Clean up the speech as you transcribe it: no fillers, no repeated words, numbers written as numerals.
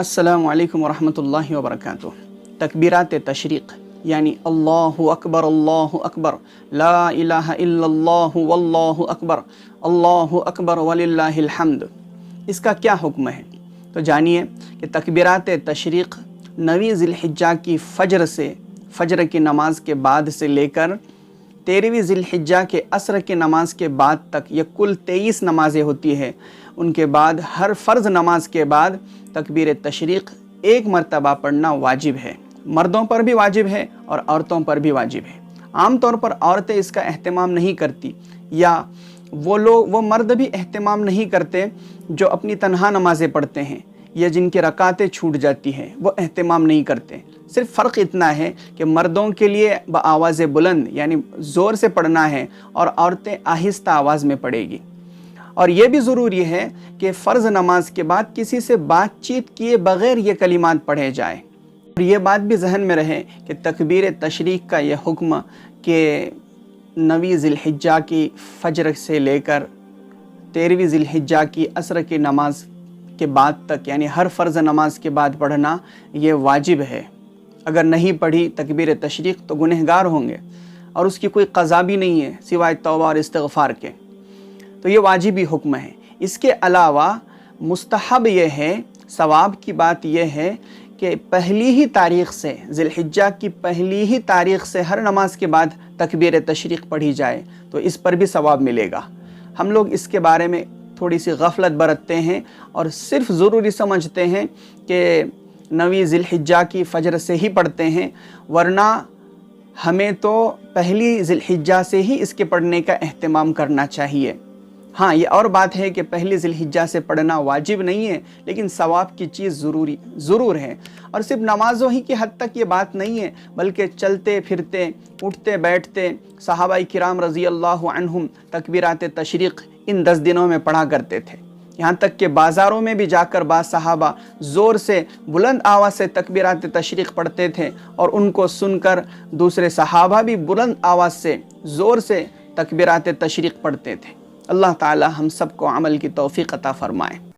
अस्सलामु अलैकुम वरहमतुल्लाहि वबरकातुह। तकबीरात तशरीक़ यानी अल्लाहु अकबर ला इलाहा इल्लल्लाहु वल्लाहु अकबर वलिल्लाहिल हम्द, इसका क्या हुक्म है? तो जानिए कि तकबीरात तशरीक़ 9वीं ज़िलहिज्जा की फ़जर की नमाज के बाद से लेकर 13वीं ज़िलहिज्जा के असर की नमाज के बाद तक ये कुल 23 नमाज़ें होती है। उनके बाद हर फ़र्ज़ नमाज के बाद तकबीर तशरीक़ एक मरतबा पढ़ना वाजिब है। मर्दों पर भी वाजिब है और औरतों पर भी वाजिब है। आम तौर पर औरतें इसका एहतमाम नहीं करती, या वो मर्द भी एहतमाम नहीं करते जो अपनी तन्हा नमाज़ें पढ़ते हैं या जिनकी रकातें छूट जाती हैं, वो एहतमाम नहीं करते। सिर्फ फ़र्क इतना है कि मर्दों के लिए आवाज़ बुलंद यानी ज़ोर से पढ़ना है और औरतें आहिस्ता आवाज़ में पढ़ेगी। और ये भी ज़रूरी है कि फ़र्ज़ नमाज के बाद किसी से बातचीत किए बग़ैर ये कलिमात पढ़े जाए। और ये बात भी जहन में रहे कि तकबीर तशरीक़ का यह हुक्म कि 9वीं ज़िलहिज्जा की फ़जर से लेकर 13वीं ज़िलहिज्जा की असर की नमाज के बाद तक यानी हर फ़र्ज़ नमाज के बाद पढ़ना ये वाजिब है। अगर नहीं पढ़ी तकबीर तशरीक़ तो गुनहगार होंगे और उसकी कोई क़ज़ा भी नहीं है सिवाय तौबा और इस्तिग़फ़ार के। तो ये वाजिबी हुक्म है। इसके अलावा मुस्तहब ये है, सवाब की बात यह है कि पहली ही तारीख़ से, ज़िलहिज्जा की पहली ही तारीख़ से हर नमाज के बाद तकबीर तशरीक़ पढ़ी जाए तो इस पर भी सवाब मिलेगा। हम लोग इसके बारे में थोड़ी सी गफलत बरतते हैं और सिर्फ ज़रूरी समझते हैं कि 9वीं ज़िलहिज्जा की फ़जर से ही पढ़ते हैं, वरना हमें तो पहली ज़िलहिज्जा से ही इसके पढ़ने का एहतमाम करना चाहिए। हाँ, ये और बात है कि पहली ज़िलहिज्जा से पढ़ना वाजिब नहीं है, लेकिन सवाब की चीज़ ज़रूर है। और सिर्फ नमाज़ों ही की हद तक ये बात नहीं है, बल्कि चलते फिरते, उठते बैठते सहाबाए किराम रज़ी अल्लाहु अन्हुम तकबीरात तशरीक़ इन 10 दिनों में पढ़ा करते थे। यहाँ तक कि बाज़ारों में भी जाकर बाद सहाबा ज़ोर से बुलंद आवाज़ से तकबीरात तशरीक़ पढ़ते थे और उनको सुनकर दूसरे सहाबा भी बुलंद आवाज़ से ज़ोर से तकबीरात तशरीक़ पढ़ते थे। अल्लाह ताला हम सबको अमल की तौफ़ीक़ अता फ़रमाए।